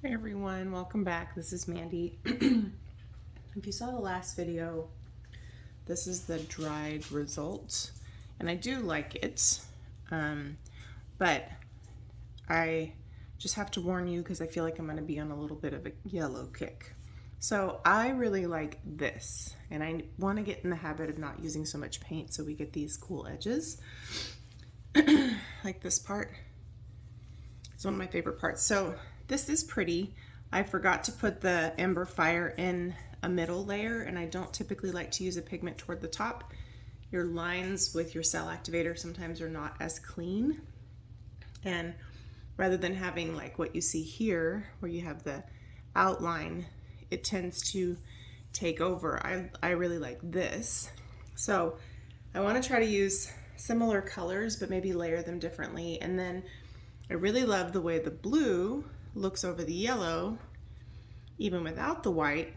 Hi everyone, welcome back. This is Mandy. If you saw the last video, this is the dried result, and I do like it, but I just have to warn you because I feel like I'm going to be on a little bit of a yellow kick. So I really like this, and I want to get in the habit of not using so much paint so we get these cool edges. Like this part. It's one of my favorite parts. So this is pretty. I forgot to put the Ember Fire in a middle layer, and I don't typically like to use a pigment toward the top. Your lines with your Cell Activator sometimes are not as clean, and rather than having like what you see here where you have the outline, it tends to take over. I really like this. So I want to try to use similar colors but maybe layer them differently. And then I really love the way the blue looks over the yellow even without the white.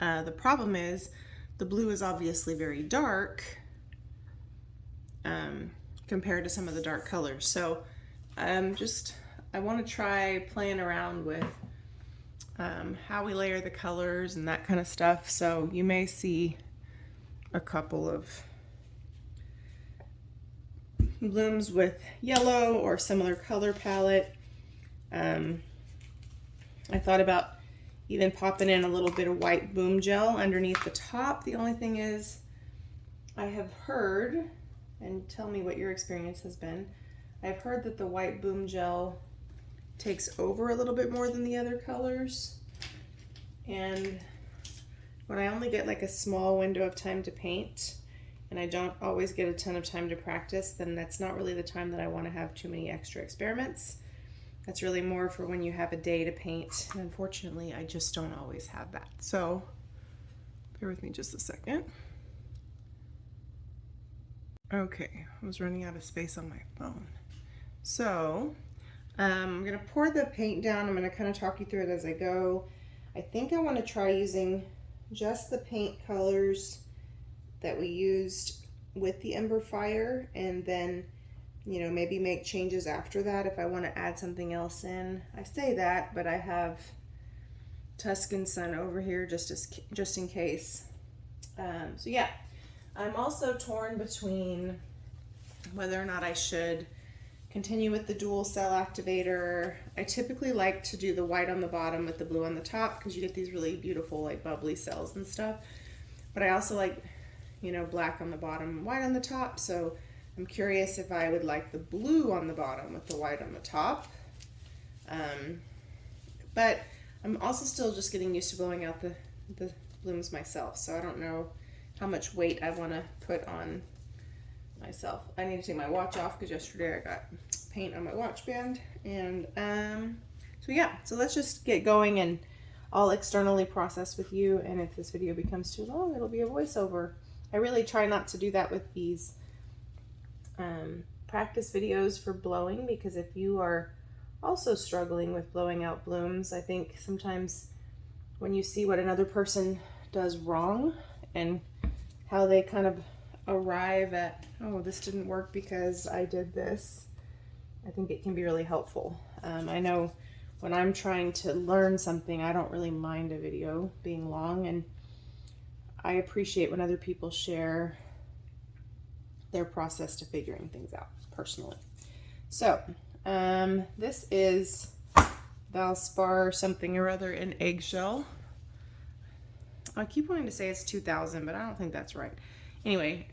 The problem is the blue is obviously very dark compared to some of the dark colors. So I want to try playing around with how we layer the colors and that kind of stuff. So you may see a couple of blooms with yellow or similar color palette. I thought about even popping in a little bit of white boom gel underneath the top. The only thing is, I have heard, and tell me what your experience has been, I've heard that the white boom gel takes over a little bit more than the other colors. And when I only get like a small window of time to paint, and I don't always get a ton of time to practice, then that's not really the time that I want to have too many extra experiments. That's really more for when you have a day to paint, and unfortunately I just don't always have that. So bear with me just a second. Okay, I was running out of space on my phone. So I'm gonna pour the paint down. I'm gonna kind of talk you through it as I go. I think I want to try using just the paint colors that we used with the Ember Fire, and then, you know, maybe make changes after that if I want to add something else in. I say that, but I have Tuscan Sun over here just in case. So yeah, I'm also torn between whether or not I should continue with the dual Cell Activator. I typically like to do the white on the bottom with the blue on the top because you get these really beautiful like bubbly cells and stuff. But I also like, you know, black on the bottom and white on the top. So I'm curious if I would like the blue on the bottom with the white on the top. But I'm also still just getting used to blowing out the blooms myself. So I don't know how much weight I want to put on myself. I need to take my watch off because yesterday I got paint on my watch band. And so yeah, so let's just get going, and I'll externally process with you. And if this video becomes too long, it'll be a voiceover. I really try not to do that with these practice videos for blowing, because if you are also struggling with blowing out blooms, I think sometimes when you see what another person does wrong and how they kind of arrive at, oh, this didn't work because I did this, I think it can be really helpful. I know when I'm trying to learn something, I don't really mind a video being long, and I appreciate when other people share their process to figuring things out personally. So this is Valspar something or other in Eggshell. I keep wanting to say it's 2000, but I don't think that's right. Anyway,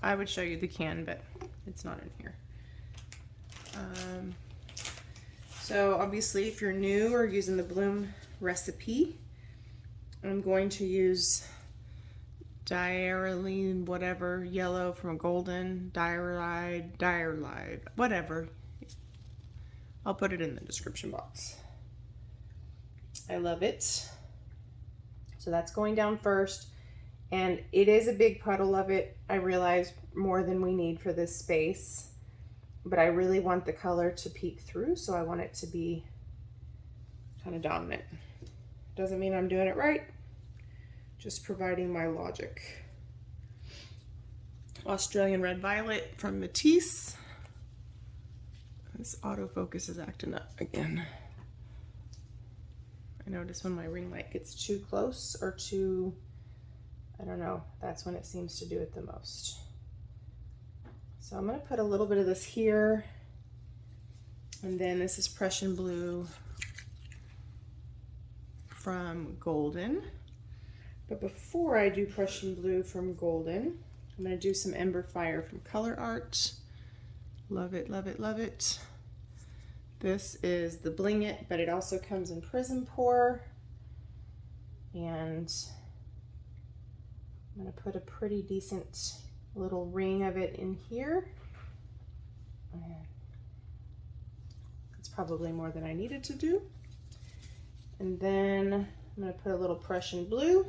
I would show you the can, but it's not in here. So obviously if you're new or using the bloom recipe, I'm going to use Diarylide, whatever, yellow from Golden, Diarylide, whatever. I'll put it in the description box. I love it. So that's going down first, and it is a big puddle of it. I realize more than we need for this space, but I really want the color to peek through, so I want it to be kind of dominant. Doesn't mean I'm doing it right, just providing my logic. Australian Red Violet from Matisse. This autofocus is acting up again. I notice when my ring light gets too close or too, I don't know, that's when it seems to do it the most. So I'm going to put a little bit of this here, and then this is Prussian blue from Golden. But before I do Prussian blue from Golden, I'm going to do some Ember Fire from Colourarte. Love it, love it, love it. This is the Bling It, but it also comes in PrizmPour. And I'm going to put a pretty decent little ring of it in here. That's probably more than I needed to do. And then I'm going to put a little Prussian blue.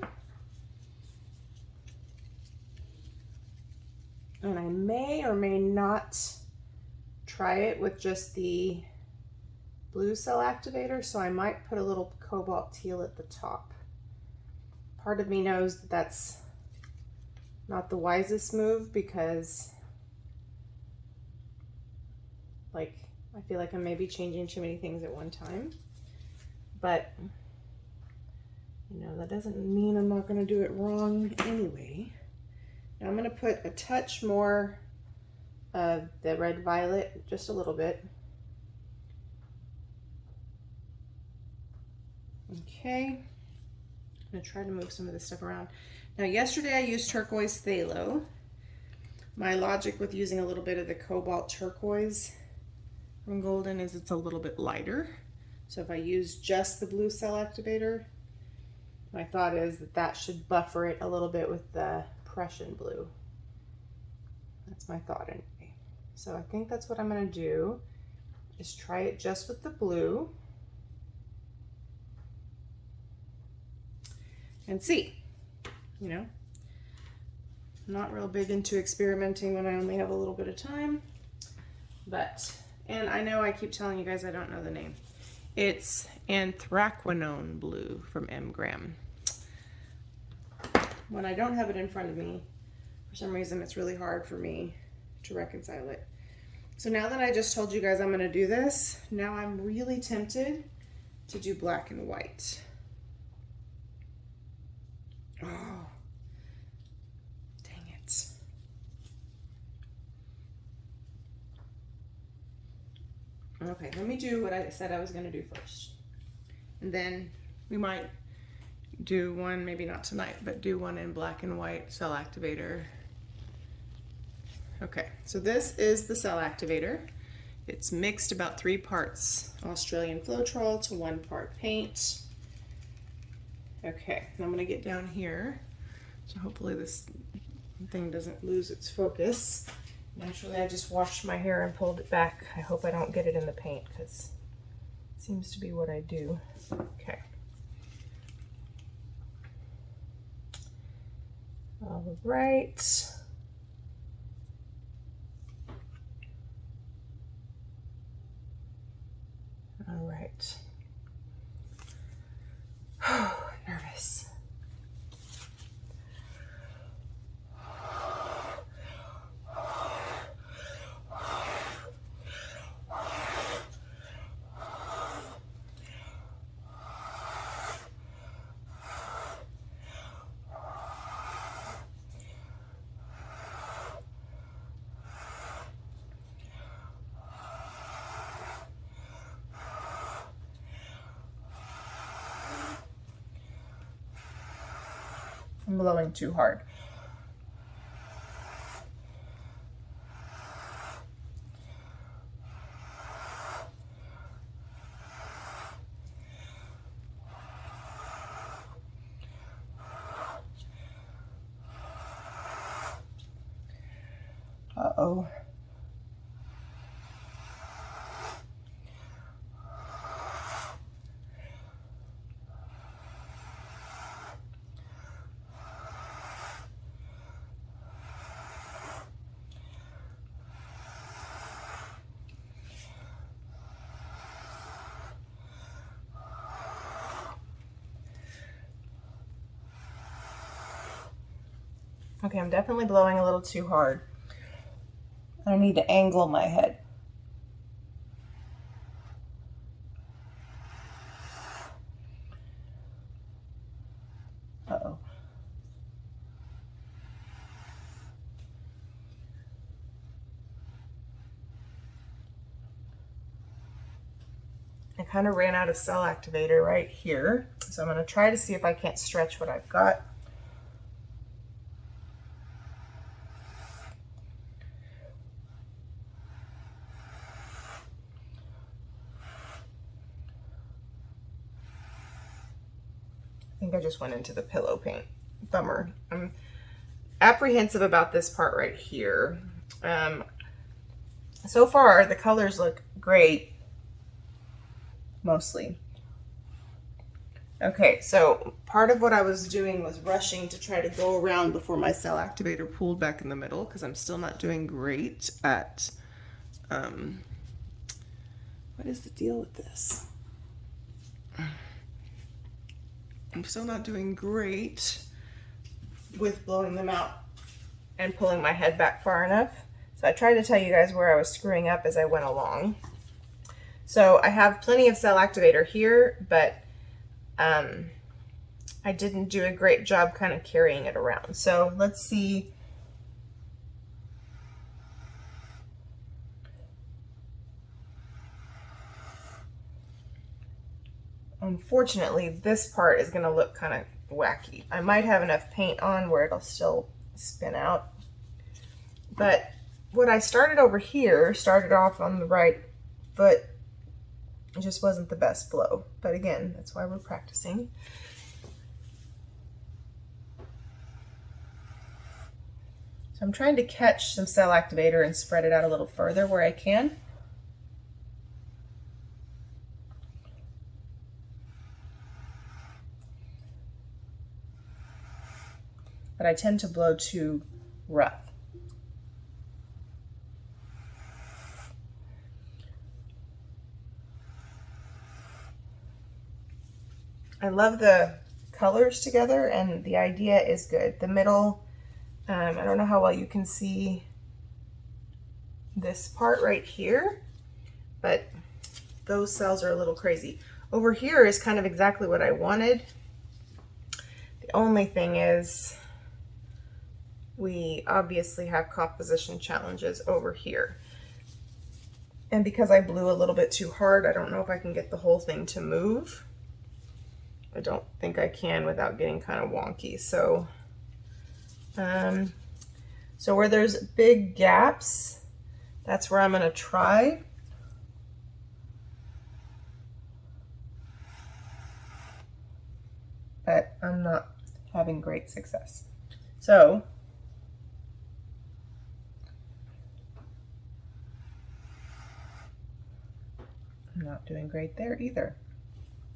And I may or may not try it with just the blue Cell Activator, so I might put a little Cobalt teal at the top. Part of me knows that that's not the wisest move because, like, I feel like I'm maybe changing too many things at one time. But, you know, that doesn't mean I'm not going to do it wrong anyway. Now I'm going to put a touch more of the red violet, just a little bit. Okay. I'm going to try to move some of this stuff around. Now yesterday I used Turquoise Phthalo. My logic with using a little bit of the Cobalt Turquoise from Golden is it's a little bit lighter. So if I use just the blue Cell Activator, my thought is that that should buffer it a little bit with the Prussian blue. That's my thought anyway. So I think that's what I'm going to do, is try it just with the blue and see. You know, I'm not real big into experimenting when I only have a little bit of time, but, and I know I keep telling you guys I don't know the name. It's Anthraquinone blue from Ember. When I don't have it in front of me, for some reason it's really hard for me to reconcile it. So now that I just told you guys I'm going to do this, now I'm really tempted to do black and white. Oh, dang it. Okay, let me do what I said I was going to do first. And then we might do one, maybe not tonight, but do one in black and white Cell Activator. Okay, so this is the Cell Activator. It's mixed about 3 parts Australian Floetrol to 1 part paint. Okay, I'm going to get down here, so hopefully this thing doesn't lose its focus. Naturally, I just washed my hair and pulled it back. I hope I don't get it in the paint, because it seems to be what I do. Okay. All right. All right. Nervous. I'm blowing too hard. Uh-oh. Okay, I'm definitely blowing a little too hard. I need to angle my head. I kind of ran out of Cell Activator right here. So I'm going to try to see if I can't stretch what I've got. I think I just went into the pillow paint. Bummer. I'm apprehensive about this part right here. So far, the colors look great, mostly. Okay, so part of what I was doing was rushing to try to go around before my Cell Activator pulled back in the middle, because I'm still not doing great at, what is the deal with this? I'm still not doing great with blowing them out and pulling my head back far enough. So I tried to tell you guys where I was screwing up as I went along. So I have plenty of Cell Activator here, but I didn't do a great job kind of carrying it around. So let's see. Unfortunately, this part is going to look kind of wacky. I might have enough paint on where it'll still spin out. But what I started over here, started off on the right foot. It just wasn't the best blow. But again, that's why we're practicing. So I'm trying to catch some Cell Activator and spread it out a little further where I can. But I tend to blow too rough. I love the colors together and the idea is good. The middle, I don't know how well you can see this part right here, but those cells are a little crazy. Over here is kind of exactly what I wanted. The only thing is we obviously have composition challenges over here. And because I blew a little bit too hard, I don't know if I can get the whole thing to move. I don't think I can without getting kind of wonky. So, so where there's big gaps, that's where I'm going to try. But I'm not having great success. So, I'm not doing great there either.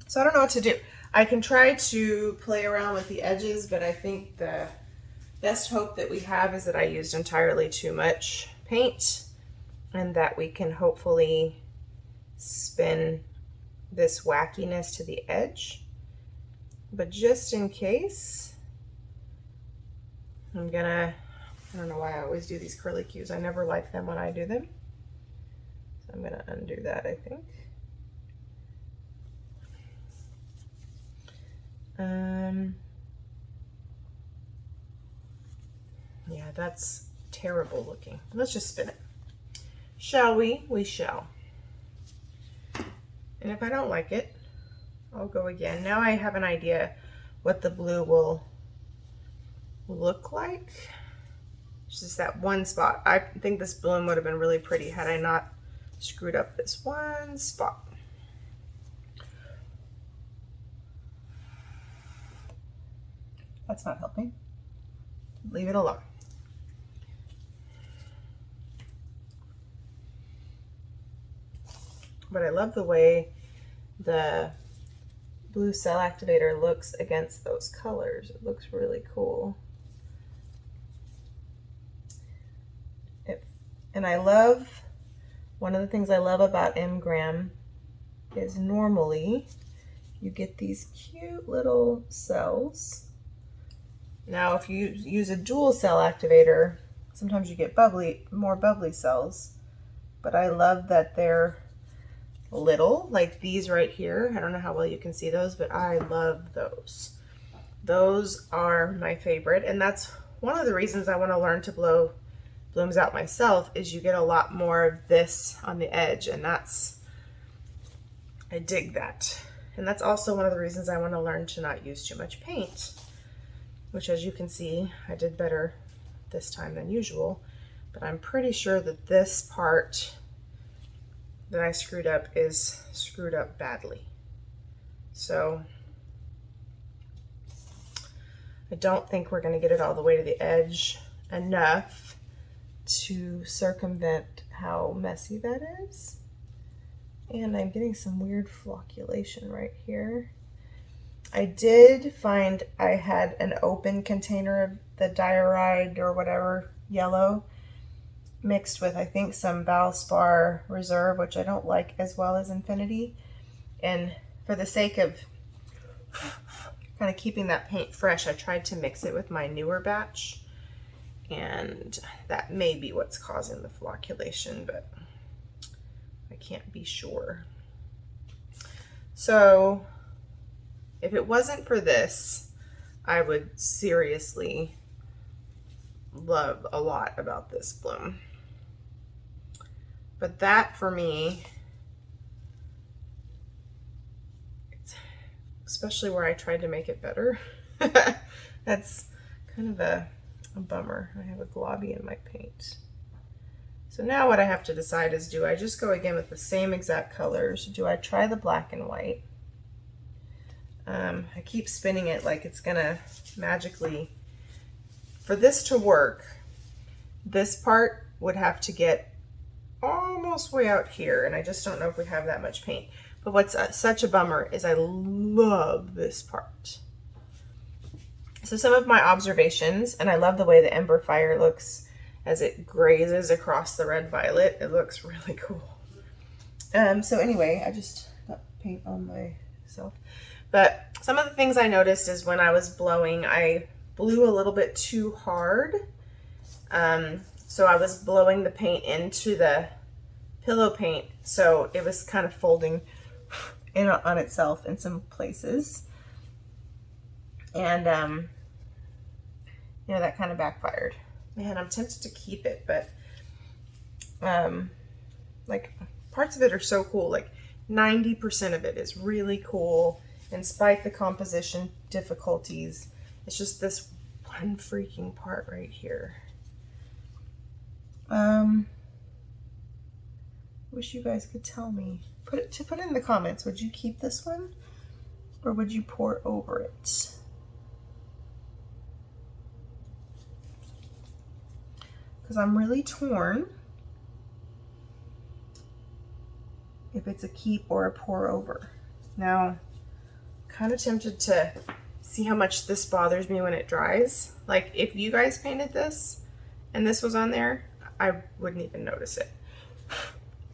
So I don't know what to do. I can try to play around with the edges, but I think the best hope that we have is that I used entirely too much paint and that we can hopefully spin this wackiness to the edge. But just in case, I don't know why I always do these curly cues. I never like them when I do them. So I'm gonna undo that, I think. Yeah, that's terrible looking. Let's just spin it. Shall we? We shall. And if I don't like it, I'll go again. Now I have an idea what the blue will look like. It's just that one spot. I think this bloom would have been really pretty had I not screwed up this one spot. That's not helping. Leave it alone. But I love the way the blue Cell Activator looks against those colors. It looks really cool. And I love, one of the things I love about Mgram is normally you get these cute little cells. Now, if you use a dual Cell Activator, sometimes you get more bubbly cells, but I love that they're little, like these right here. I don't know how well you can see those, but I love those. Those are my favorite, and that's one of the reasons I want to learn to blow blooms out myself, is you get a lot more of this on the edge, and that's I dig that. And that's also one of the reasons I want to learn to not use too much paint, which, as you can see, I did better this time than usual, but I'm pretty sure that this part that I screwed up is screwed up badly. So I don't think we're going to get it all the way to the edge enough to circumvent how messy that is. And I'm getting some weird flocculation right here. I did find I had an open container of the Diarylide or whatever yellow mixed with, I think, some Valspar Reserve, which I don't like as well as Infinity. And for the sake of kind of keeping that paint fresh, I tried to mix it with my newer batch, and that may be what's causing the flocculation, but I can't be sure. So if it wasn't for this, I would seriously love a lot about this bloom. But that, for me, especially where I tried to make it better, that's kind of a bummer. I have a globby in my paint. So now what I have to decide is, do I just go again with the same exact colors? Do I try the black and white? I keep spinning it like it's gonna magically, for this to work, this part would have to get almost way out here, and I just don't know if we have that much paint. But what's such a bummer is I love this part. So some of my observations, and I love the way the Ember fire looks as it grazes across the red violet. It looks really cool. So anyway, I just got paint on myself. But some of the things I noticed is when I was blowing, I blew a little bit too hard. So I was blowing the paint into the pillow paint, so it was kind of folding in on itself in some places. And you know, that kind of backfired. Man, I'm tempted to keep it, but like, parts of it are so cool. Like 90% of it is really cool, in spite the composition difficulties. It's just this one freaking part right here. Wish you guys could tell me. Put it in the comments. Would you keep this one, or would you pour over it? Because I'm really torn if it's a keep or a pour over. Now, kind of tempted to see how much this bothers me when it dries. Like, if you guys painted this and this was on there, I wouldn't even notice it.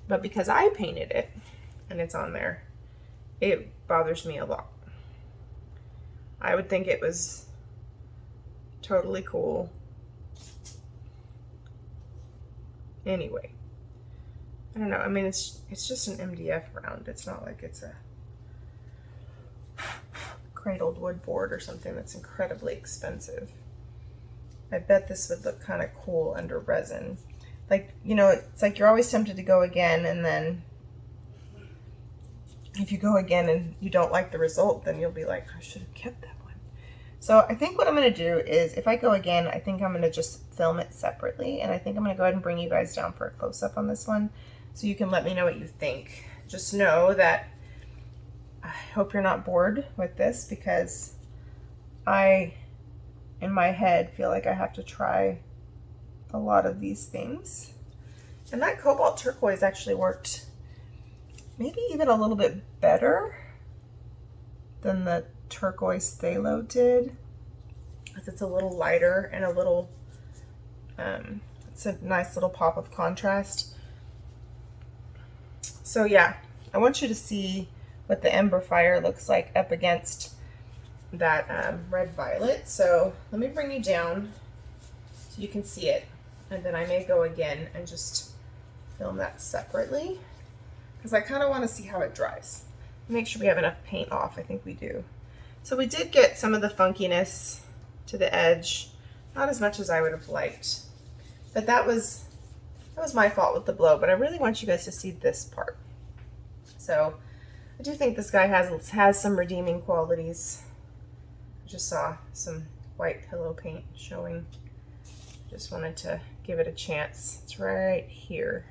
But because I painted it and it's on there, it bothers me a lot. I would think it was totally cool. Anyway, I don't know. I mean, it's just an MDF round. It's not like it's a cradled wood board or something that's incredibly expensive. I bet this would look kind of cool under resin. Like, you know, it's like you're always tempted to go again, and then if you go again and you don't like the result, then you'll be like, I should have kept that one. So I think what I'm going to do is, if I go again, I think I'm going to just film it separately, and I think I'm going to go ahead and bring you guys down for a close-up on this one so you can let me know what you think. Just know that I hope you're not bored with this, because I, in my head, feel like I have to try a lot of these things. And that Cobalt Turquoise actually worked maybe even a little bit better than the Turquoise Phthalo did, because it's a little lighter and a little, it's a nice little pop of contrast. So yeah, I want you to see what the Ember fire looks like up against that red violet. So let me bring you down so you can see it, and then I may go again and just film that separately, because I kind of want to see how it dries. Make sure we have enough paint off. I think we do. So we did get some of the funkiness to the edge, not as much as I would have liked, but that was my fault with the blow. But I really want you guys to see this part. So I do think this guy has some redeeming qualities. I just saw some white pillow paint showing. Just wanted to give it a chance. It's right here.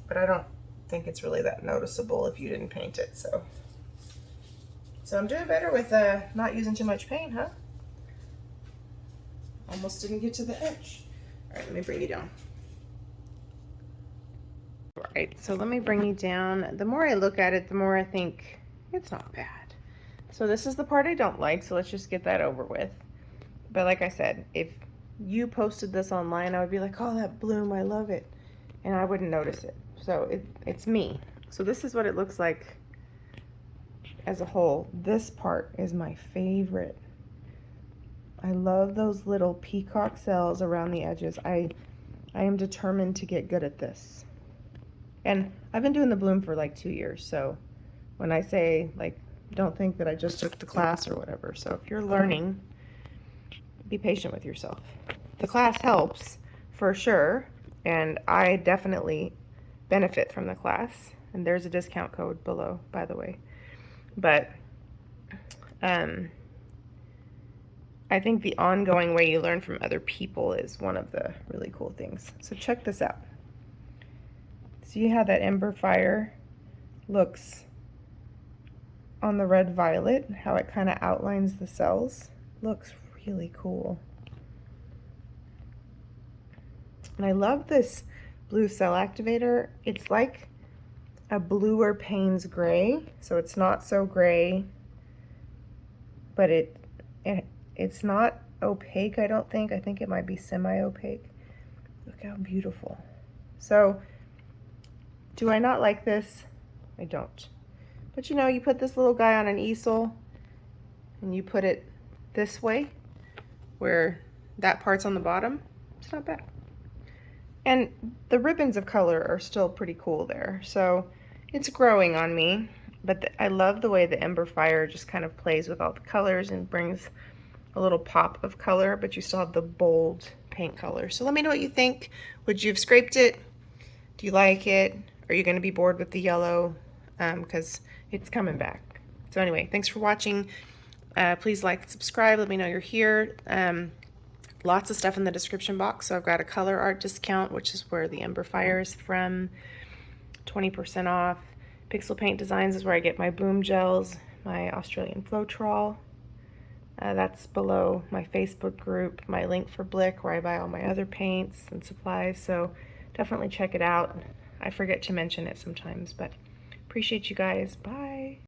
But I don't think it's really that noticeable if you didn't paint it, so I'm doing better with not using too much paint, huh? Almost didn't get to the edge. All right, let me bring you down. All right, so let me bring you down. The more I look at it, the more I think it's not bad. So this is the part I don't like, so let's just get that over with. But like I said, if you posted this online, I would be like, oh, that bloom, I love it. And I wouldn't notice it. So it's me. So this is what it looks like as a whole. This part is my favorite. I love those little peacock cells around the edges. I am determined to get good at this. And I've been doing the bloom for like 2 years. So when I say, like, don't think that I just took the class or whatever. So if you're learning, be patient with yourself. The class helps for sure. And I definitely benefit from the class. And there's a discount code below, by the way. But I think the ongoing way you learn from other people is one of the really cool things. So check this out. See how that ember fire looks on the red violet, how it kind of outlines the cells? Looks really cool. And I love this blue Cell Activator. It's like a bluer Payne's gray, so it's not so gray, but it's not opaque, I don't think. I think it might be semi-opaque. Look how beautiful. So, do I not like this? I don't. But you know, you put this little guy on an easel, and you put it this way, where that part's on the bottom, it's not bad. And the ribbons of color are still pretty cool there. So, it's growing on me. But I love the way the Ember Fire just kind of plays with all the colors and brings a little pop of color, but you still have the bold paint color. So let me know what you think. Would you have scraped it? Do you like it? Are you going to be bored with the yellow? Because it's coming back. So anyway, thanks for watching. Please like and subscribe. Let me know you're here. Lots of stuff in the description box. So I've got a Colourarte discount, which is where the Ember Fire is from. 20% off. Pixel Paint Designs is where I get my bloom gels, my Australian Floetrol. That's below my Facebook group, my link for Blick, where I buy all my other paints and supplies. So definitely check it out. I forget to mention it sometimes, but appreciate you guys. Bye.